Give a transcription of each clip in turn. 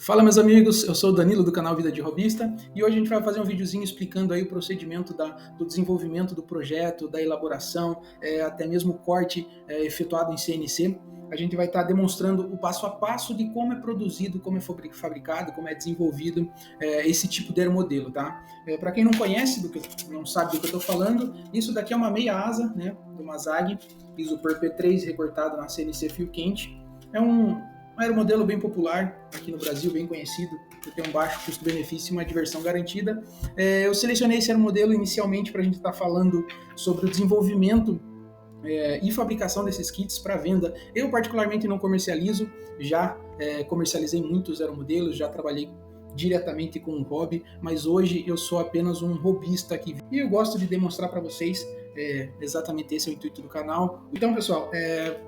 Fala meus amigos, eu sou o Danilo do canal Vida de Hobbyista e hoje a gente vai fazer um videozinho explicando aí o procedimento do desenvolvimento do projeto, da elaboração, até mesmo o corte efetuado em CNC. A gente vai estar demonstrando o passo a passo de como é produzido, como é fabricado, como é desenvolvido esse tipo de aeromodelo, tá? Para quem não conhece, não sabe do que eu estou falando, isso daqui é uma meia asa, né, de uma ZAG Isopor P3 recortado na CNC fio quente. É um aeromodelo bem popular aqui no Brasil, bem conhecido, por ter um baixo custo-benefício e uma diversão garantida. Eu selecionei esse aeromodelo inicialmente para a gente estar falando sobre o desenvolvimento e fabricação desses kits para venda. Eu particularmente não comercializo, já comercializei muitos aeromodelos, já trabalhei diretamente com o hobby, mas hoje eu sou apenas um hobbyista aqui e eu gosto de demonstrar para vocês exatamente esse é o intuito do canal. Então, pessoal,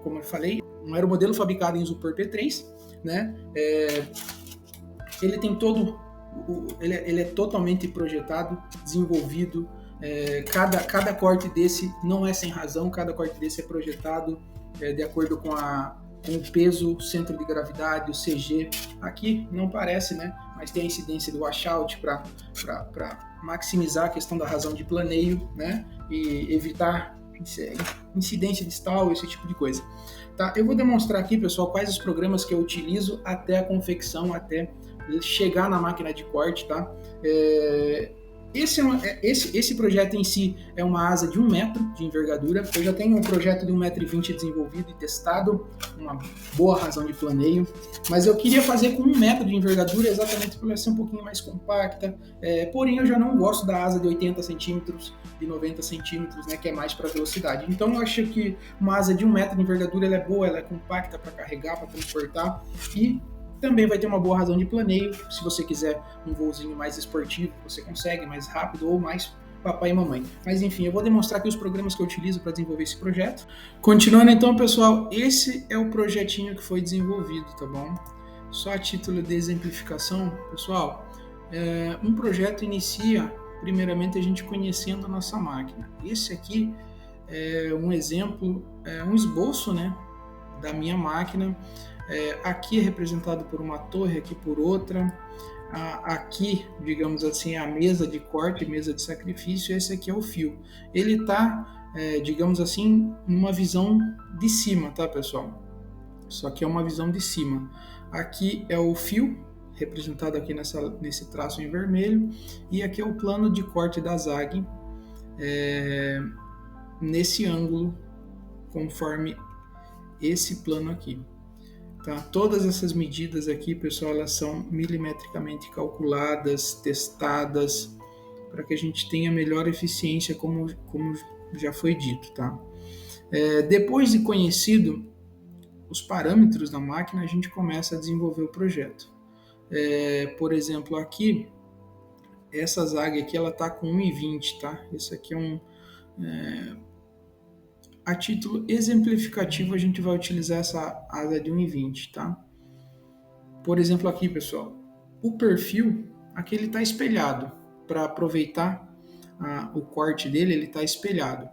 como eu falei, um aeromodelo fabricado em isopor P3, né? Ele tem todo, ele é totalmente projetado, desenvolvido. Cada corte desse não é sem razão, cada corte desse é projetado de acordo com o peso, centro de gravidade, o CG. Aqui não parece, né? Mas tem a incidência do washout para maximizar a questão da razão de planeio, né? E evitar incidência de stall, esse tipo de coisa. Tá? Eu vou demonstrar aqui, pessoal, quais os programas que eu utilizo até a confecção, até chegar na máquina de corte, tá? Esse projeto em si é uma asa de 1 metro de envergadura. Eu já tenho um projeto de 1,20 m desenvolvido e testado, uma boa razão de planeio, mas eu queria fazer com 1 metro de envergadura exatamente para ela ser um pouquinho mais compacta, porém eu já não gosto da asa de 80 centímetros, de 90 centímetros, né, que é mais para velocidade. Então eu acho que uma asa de 1 metro de envergadura ela é boa, ela é compacta para carregar, para transportar e também vai ter uma boa razão de planeio. Se você quiser um voozinho mais esportivo, você consegue, mais rápido ou mais papai e mamãe. Mas enfim, eu vou demonstrar aqui os programas que eu utilizo para desenvolver esse projeto. Continuando então, pessoal, esse é o projetinho que foi desenvolvido, tá bom? Só a título de exemplificação, pessoal, um projeto inicia primeiramente a gente conhecendo a nossa máquina. Esse aqui é um exemplo, um esboço, né, da minha máquina. Aqui é representado por uma torre, aqui por outra. Aqui, digamos assim, é a mesa de corte, mesa de sacrifício. Esse aqui é o fio. Ele está, digamos assim, numa visão de cima, tá, pessoal? Só que é uma visão de cima. Aqui é o fio, representado aqui nesse traço em vermelho. E aqui é o plano de corte da ZAG, nesse ângulo, conforme esse plano aqui. Tá? Todas essas medidas aqui, pessoal, elas são milimetricamente calculadas, testadas, para que a gente tenha melhor eficiência, como já foi dito. Tá? Depois de conhecido os parâmetros da máquina, a gente começa a desenvolver o projeto. Por exemplo, aqui, essa ZAG aqui, ela está com 1,20, tá? Esse aqui é a título exemplificativo, a gente vai utilizar essa asa de 1,20, tá? Por exemplo, aqui, pessoal, o perfil, aqui ele está espelhado. Para aproveitar o corte dele, ele está espelhado.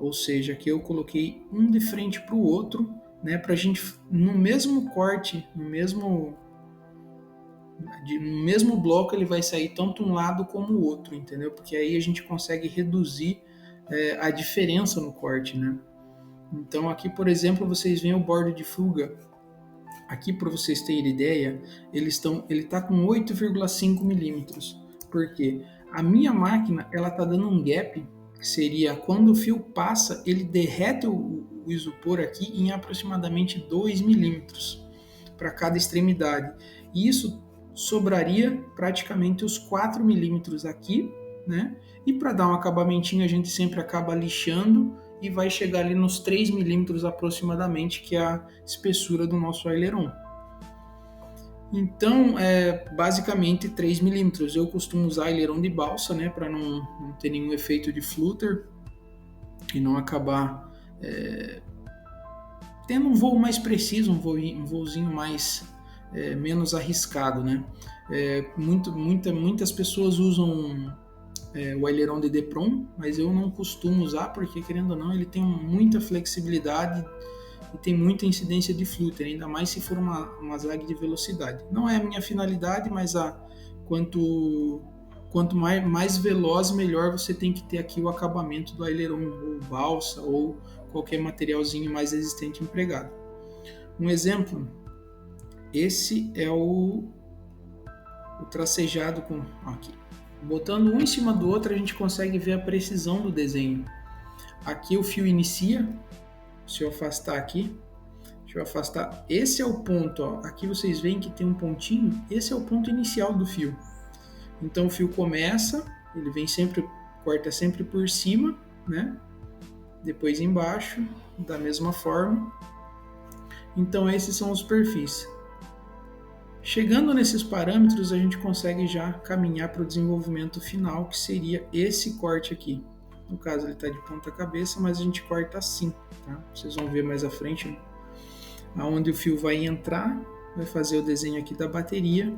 Ou seja, aqui eu coloquei um de frente para o outro, né? Para a gente, no mesmo corte, no mesmo bloco, ele vai sair tanto um lado como o outro, entendeu? Porque aí a gente consegue reduzir a diferença no corte, né? Então aqui, por exemplo, vocês veem o bordo de fuga. Aqui, para vocês terem ideia, ele está com 8,5 milímetros. Por quê? A minha máquina ela está dando um gap, que seria quando o fio passa, ele derrete o isopor aqui em aproximadamente 2 milímetros para cada extremidade. E isso sobraria praticamente os 4 milímetros aqui, né? E para dar um acabamentinho, a gente sempre acaba lixando e vai chegar ali nos 3 milímetros aproximadamente, que é a espessura do nosso aileron. Então, basicamente 3 milímetros. Eu costumo usar aileron de balsa, né, para não ter nenhum efeito de flutter e não acabar tendo um voo mais preciso, um voozinho mais menos arriscado, né? Muitas pessoas usam o aileron de Depron, mas eu não costumo usar porque, querendo ou não, ele tem muita flexibilidade e tem muita incidência de flutter, ainda mais se for uma ZAG de velocidade. Não é a minha finalidade, mas quanto mais veloz, melhor você tem que ter aqui o acabamento do aileron, ou balsa, ou qualquer materialzinho mais resistente empregado. Um exemplo, esse é o tracejado com aqui. Botando um em cima do outro, a gente consegue ver a precisão do desenho. Aqui o fio inicia, se eu afastar aqui, deixa eu afastar, esse é o ponto, ó. Aqui vocês veem que tem um pontinho, esse é o ponto inicial do fio. Então o fio começa, ele vem sempre, corta sempre por cima, né? Depois embaixo, da mesma forma. Então esses são os perfis. Chegando nesses parâmetros, a gente consegue já caminhar para o desenvolvimento final, que seria esse corte aqui. No caso, ele está de ponta cabeça, mas a gente corta assim, tá? Vocês vão ver mais à frente, aonde o fio vai entrar, vai fazer o desenho aqui da bateria,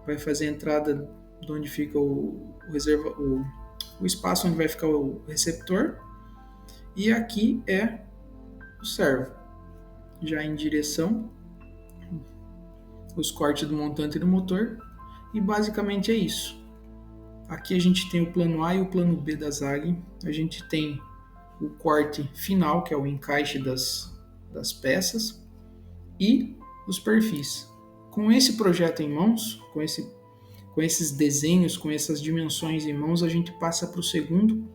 vai fazer a entrada de onde fica o espaço onde vai ficar o receptor, e aqui é o servo, já em direção, os cortes do montante do motor, e basicamente é isso. Aqui a gente tem o plano A e o plano B da ZAG, a gente tem o corte final, que é o encaixe das peças, e os perfis. Com esse projeto em mãos, com esses desenhos, com essas dimensões em mãos, a gente passa para o segundo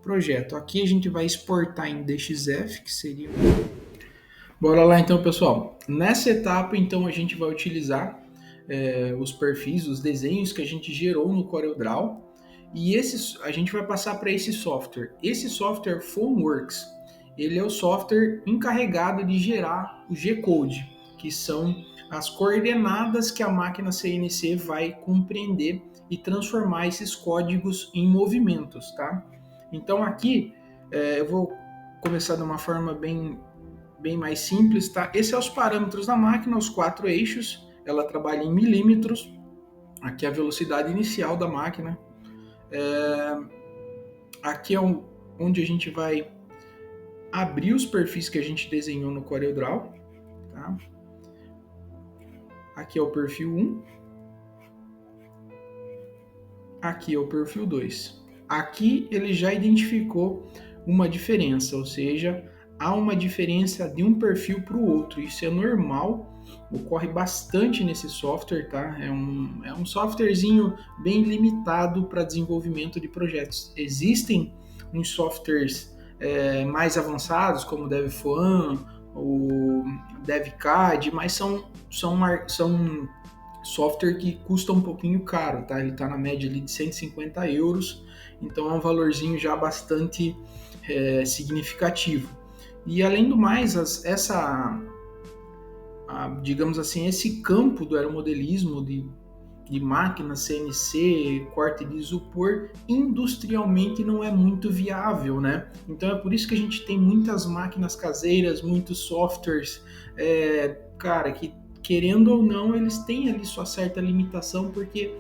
projeto. Aqui a gente vai exportar em DXF, que seria... Bora lá então, pessoal. Nessa etapa, então, a gente vai utilizar os perfis, os desenhos que a gente gerou no CorelDRAW, e a gente vai passar para esse software. Esse software Foamworks, ele é o software encarregado de gerar o G-Code, que são as coordenadas que a máquina CNC vai compreender e transformar esses códigos em movimentos, tá? Então aqui eu vou começar de uma forma bem mais simples, tá? Esses são os parâmetros da máquina, os 4 eixos. Ela trabalha em milímetros. Aqui é a velocidade inicial da máquina. Aqui é onde a gente vai abrir os perfis que a gente desenhou no CorelDRAW. Tá? Aqui é o perfil 1. Aqui é o perfil 2. Aqui ele já identificou uma diferença, ou seja, há uma diferença de um perfil para o outro. Isso é normal, ocorre bastante nesse software, tá? É um softwarezinho bem limitado para desenvolvimento de projetos. Existem uns softwares mais avançados, como o DevFoam, o DevCAD, mas são software que custa um pouquinho caro, tá? Ele está na média ali de 150 €, então é um valorzinho já bastante significativo. E além do mais, digamos assim, esse campo do aeromodelismo de máquina CNC, corte de isopor, industrialmente não é muito viável, né? Então é por isso que a gente tem muitas máquinas caseiras, muitos softwares, cara, que querendo ou não, eles têm ali sua certa limitação, porque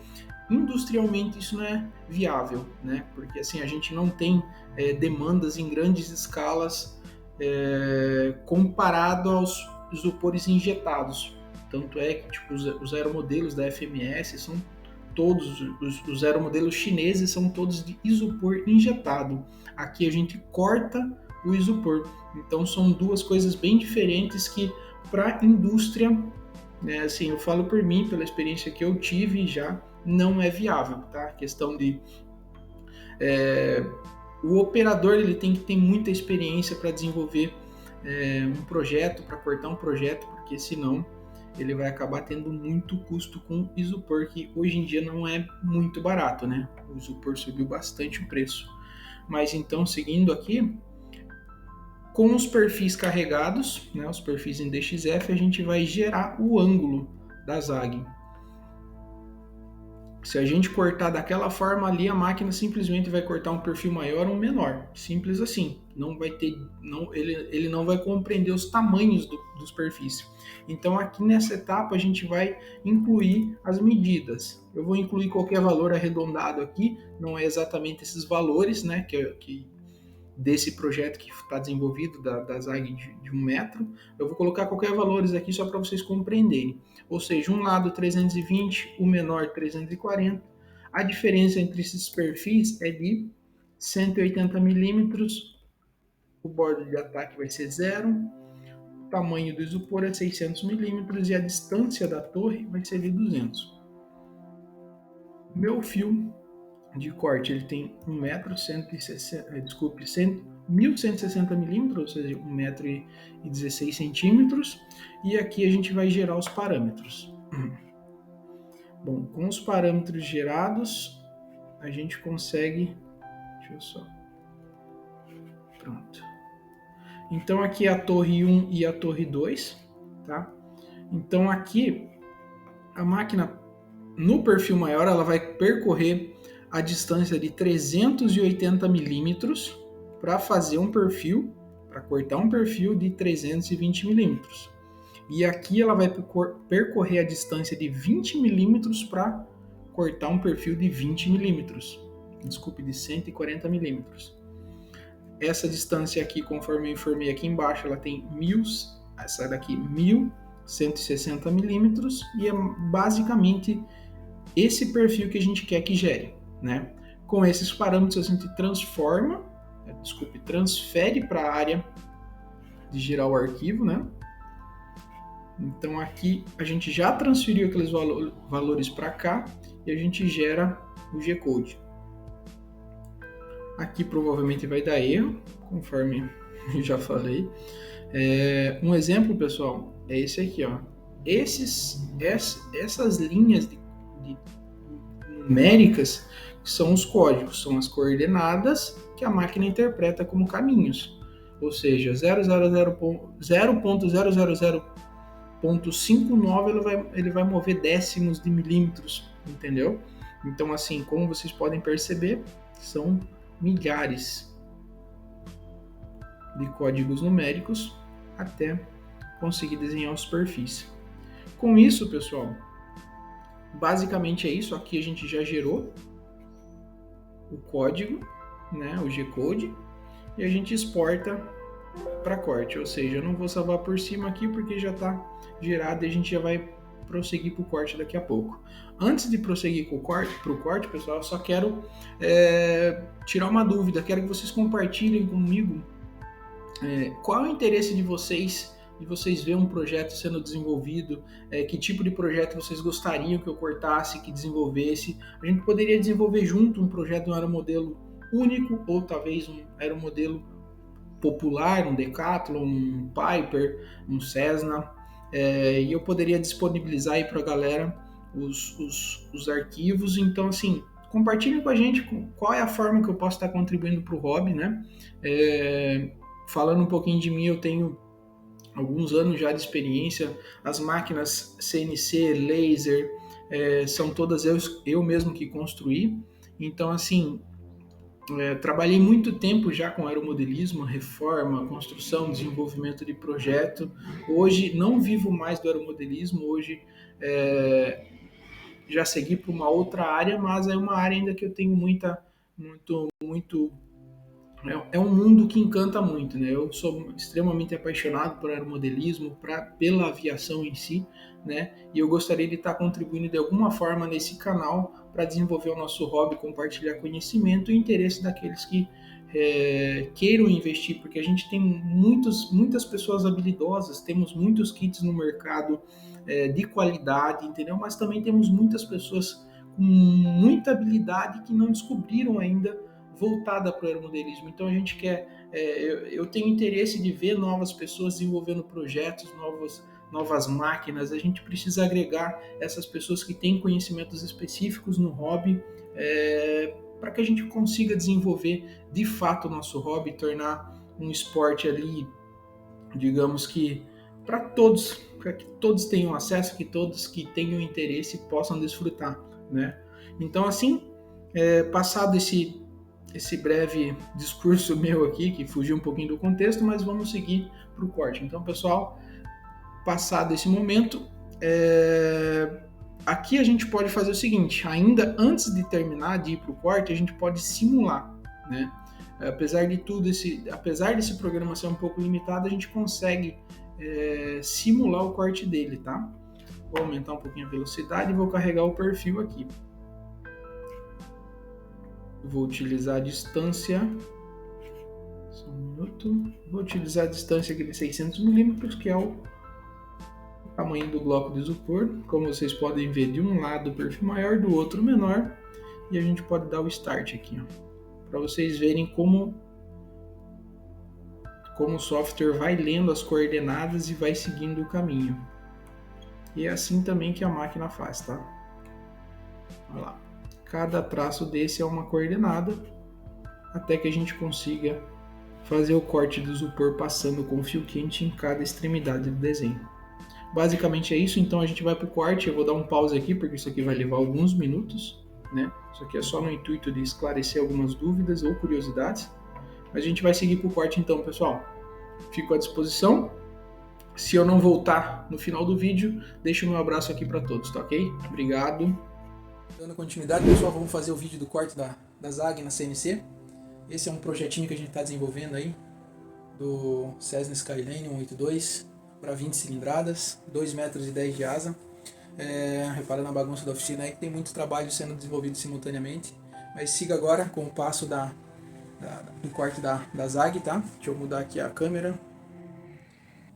industrialmente isso não é viável, né? Porque assim, a gente não tem demandas em grandes escalas comparado aos isopores injetados. Tanto é que tipo, os aeromodelos da FMS são todos, os aeromodelos chineses são todos de isopor injetado. Aqui a gente corta o isopor. Então são duas coisas bem diferentes que para a indústria, né, assim, eu falo por mim, pela experiência que eu tive já, não é viável, tá? A questão de o operador ele tem que ter muita experiência para desenvolver um projeto, para cortar um projeto, porque senão ele vai acabar tendo muito custo com isopor, que hoje em dia não é muito barato, né? O isopor subiu bastante o preço. Mas então, seguindo aqui, com os perfis carregados, né, os perfis em DXF, a gente vai gerar o ângulo da ZAG. Se a gente cortar daquela forma ali, a máquina simplesmente vai cortar um perfil maior ou um menor. Simples assim. Não vai ter, ele não vai compreender os tamanhos dos perfis. Então aqui nessa etapa a gente vai incluir as medidas. Eu vou incluir qualquer valor arredondado aqui, não é exatamente esses valores, né, que desse projeto que está desenvolvido, da ZAG de 1 metro. Eu vou colocar qualquer valores aqui só para vocês compreenderem. Ou seja, um lado 320, o menor 340. A diferença entre esses perfis é de 180 milímetros. O bordo de ataque vai ser 0. O tamanho do isopor é 600 milímetros e a distância da torre vai ser de 200. Meu fio de corte ele tem 1 metro, 1160 milímetros, ou seja, 1 metro e 16 centímetros. E aqui a gente vai gerar os parâmetros. Bom, com os parâmetros gerados, a gente consegue... Deixa eu só... Pronto. Então aqui é a torre 1 e a torre 2, tá? Então aqui, a máquina, no perfil maior, ela vai percorrer a distância de 380 milímetros para fazer um perfil, para cortar um perfil de 320 milímetros. E aqui ela vai percorrer a distância de 20 milímetros para cortar um perfil de 20 milímetros. Desculpe, de 140 milímetros. Essa distância aqui, conforme eu informei aqui embaixo, ela tem essa daqui 1160 milímetros e é basicamente esse perfil que a gente quer que gere, né? Com esses parâmetros a gente transfere para a área de gerar o arquivo, né? Então aqui a gente já transferiu aqueles valores para cá e a gente gera o G-Code. Aqui provavelmente vai dar erro, conforme eu já falei. Um exemplo, pessoal, é esse aqui, ó. Essas linhas numéricas são os códigos, são as coordenadas que a máquina interpreta como caminhos. Ou seja, 0.000.59 ele vai mover décimos de milímetros, entendeu? Então, assim, como vocês podem perceber, são milhares de códigos numéricos até conseguir desenhar os perfis. Com isso, pessoal, basicamente é isso. Aqui a gente já gerou o código, né, o G-Code, e a gente exporta para corte. Ou seja, eu não vou salvar por cima aqui porque já está gerado e a gente já vai prosseguir para o corte daqui a pouco. Antes de prosseguir para o corte, pessoal, eu só quero tirar uma dúvida. Quero que vocês compartilhem comigo qual é o interesse de vocês ver um projeto sendo desenvolvido, que tipo de projeto vocês gostariam que eu cortasse, que desenvolvesse. A gente poderia desenvolver junto um projeto de um aeromodelo único, ou talvez um aeromodelo popular, um Decathlon, um Piper, um Cessna, e eu poderia disponibilizar aí para a galera os arquivos. Então, assim, compartilhem com a gente qual é a forma que eu posso estar contribuindo para o hobby, né? Falando um pouquinho de mim, eu tenho alguns anos já de experiência. As máquinas CNC, laser, são todas eu mesmo que construí. Então, assim, trabalhei muito tempo já com aeromodelismo, reforma, construção, desenvolvimento de projeto. Hoje não vivo mais do aeromodelismo, hoje já segui para uma outra área, mas é uma área ainda que eu tenho muito. É um mundo que encanta muito, né? Eu sou extremamente apaixonado por aeromodelismo, pela aviação em si, né? E eu gostaria de estar contribuindo de alguma forma nesse canal para desenvolver o nosso hobby, compartilhar conhecimento e interesse daqueles que queiram investir, porque a gente tem muitas pessoas habilidosas, temos muitos kits no mercado de qualidade, entendeu? Mas também temos muitas pessoas com muita habilidade que não descobriram ainda voltada para o aeromodelismo. Então a gente quer, eu tenho interesse de ver novas pessoas desenvolvendo projetos, novas máquinas. A gente precisa agregar essas pessoas que têm conhecimentos específicos no hobby, para que a gente consiga desenvolver de fato o nosso hobby, tornar um esporte ali, digamos que para que todos tenham acesso, que todos que tenham interesse possam desfrutar, né? Então, assim, passado esse breve discurso meu aqui, que fugiu um pouquinho do contexto, mas vamos seguir para o corte. Então, pessoal, passado esse momento, aqui a gente pode fazer o seguinte: ainda antes de terminar, de ir para o corte, a gente pode simular, né? Apesar de tudo, apesar desse programa ser um pouco limitado, a gente consegue simular o corte dele, tá? Vou aumentar um pouquinho a velocidade e vou carregar o perfil aqui. Vou utilizar a distância. Só um minuto. Vou utilizar a distância aqui de 600 milímetros, que é o tamanho do bloco de isopor. Como vocês podem ver, de um lado o perfil maior, do outro menor. E a gente pode dar o start aqui, para vocês verem como o software vai lendo as coordenadas e vai seguindo o caminho. E é assim também que a máquina faz, tá? Olha lá. Cada traço desse é uma coordenada, até que a gente consiga fazer o corte do isopor passando com fio quente em cada extremidade do desenho. Basicamente é isso, então a gente vai para o corte. Eu vou dar um pause aqui, porque isso aqui vai levar alguns minutos, né? Isso aqui é só no intuito de esclarecer algumas dúvidas ou curiosidades. Mas a gente vai seguir para o corte então, pessoal. Fico à disposição. Se eu não voltar no final do vídeo, deixo o meu abraço aqui para todos, tá ok? Obrigado. Dando continuidade, pessoal, vamos fazer o vídeo do corte da ZAG na CNC. Esse é um projetinho que a gente está desenvolvendo aí, do Cessna Skyline 182 para 20 cilindradas, 2,10 metros de asa. Repara na bagunça da oficina aí que tem muito trabalho sendo desenvolvido simultaneamente. Mas siga agora com o passo do corte da ZAG, tá? Deixa eu mudar aqui a câmera.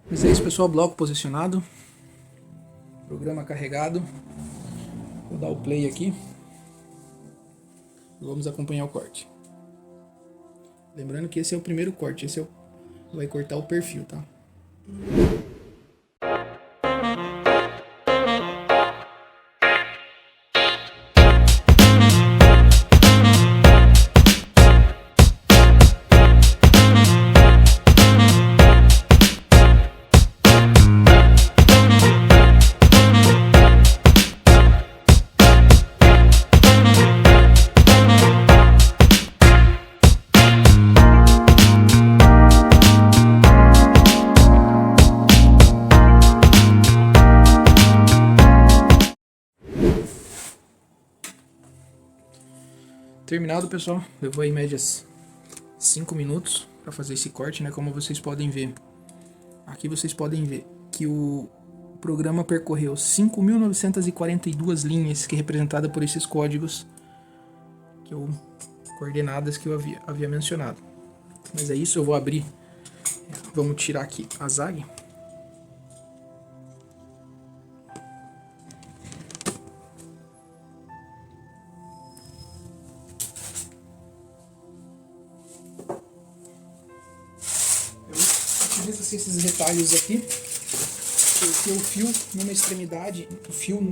Mas é isso, pessoal, bloco posicionado, programa carregado. Vou dar o play aqui e vamos acompanhar o corte. Lembrando que esse é o primeiro corte, esse vai cortar o perfil, tá? Terminado, pessoal, levou aí médias 5 minutos para fazer esse corte, né? Como vocês podem ver, aqui vocês podem ver que o programa percorreu 5.942 linhas, que é representada por esses códigos, coordenadas que eu havia mencionado. Mas é isso, eu vou abrir, vamos tirar aqui a ZAG. Esses retalhos aqui, porque o fio numa extremidade,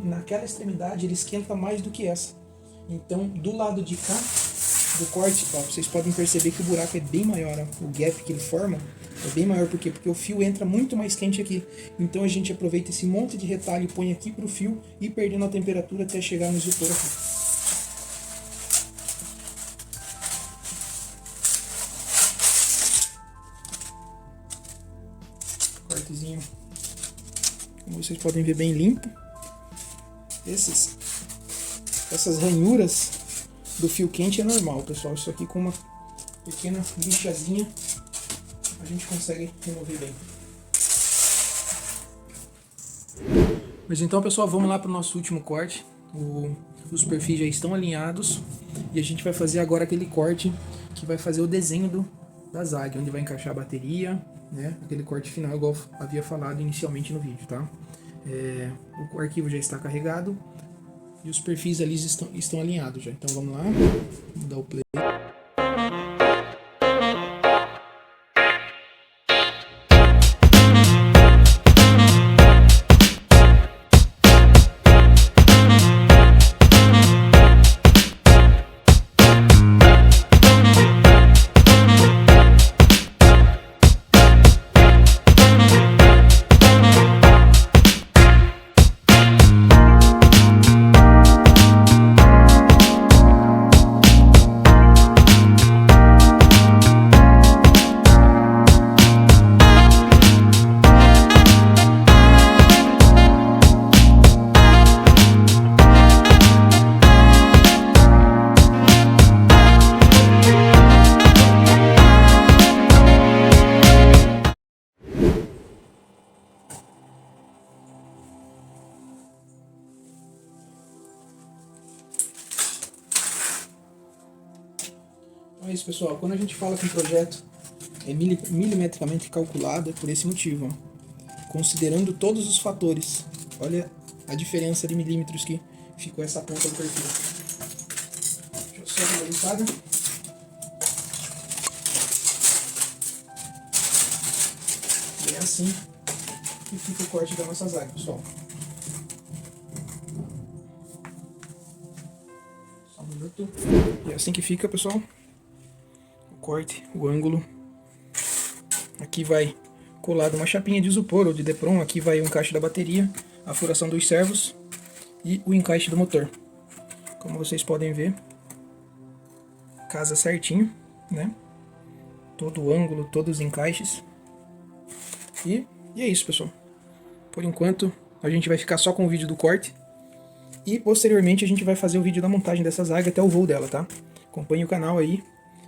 naquela extremidade ele esquenta mais do que essa. Então do lado de cá do corte, ó, vocês podem perceber que o buraco é bem maior, ó, o gap que ele forma é bem maior, porque o fio entra muito mais quente aqui. Então a gente aproveita esse monte de retalho e põe aqui para o fio ir perdendo a temperatura até chegar no isopor aqui. Cortezinho, como vocês podem ver, bem limpo. Essas ranhuras do fio quente é normal, pessoal. Isso aqui com uma pequena lixazinha a gente consegue remover bem. Mas então, pessoal, vamos lá para o nosso último corte. Os perfis já estão alinhados e a gente vai fazer agora aquele corte que vai fazer o desenho da ZAG, onde vai encaixar a bateria, né? Aquele corte final, igual eu havia falado inicialmente no vídeo, tá? O arquivo já está carregado e os perfis ali estão alinhados já. Então vamos lá, vamos dar o play. isso, pessoal. Quando a gente fala que um projeto é milimetricamente calculado, é por esse motivo, ó. Considerando todos os fatores. Olha a diferença de milímetros que ficou essa ponta do perfil. Deixa eu só dar uma limpada. E é assim que fica o corte da nossa zaga, pessoal. Só um minuto. E é assim que fica, pessoal. O corte, o ângulo. Aqui vai colado uma chapinha de isopor ou de Depron. Aqui vai o encaixe da bateria, a furação dos servos e o encaixe do motor. Como vocês podem ver, casa certinho, né? Todo o ângulo, todos os encaixes. E é isso, pessoal. Por enquanto, a gente vai ficar só com o vídeo do corte. E posteriormente a gente vai fazer o vídeo da montagem dessa zaga até o voo dela, tá? Acompanhe o canal aí,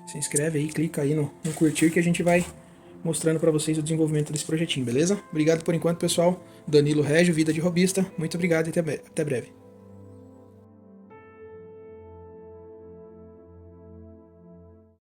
se inscreve aí, clica aí no curtir que a gente vai mostrando para vocês o desenvolvimento desse projetinho, beleza? Obrigado por enquanto, pessoal. Danilo Régio, Vida de Robista. Muito obrigado e até breve.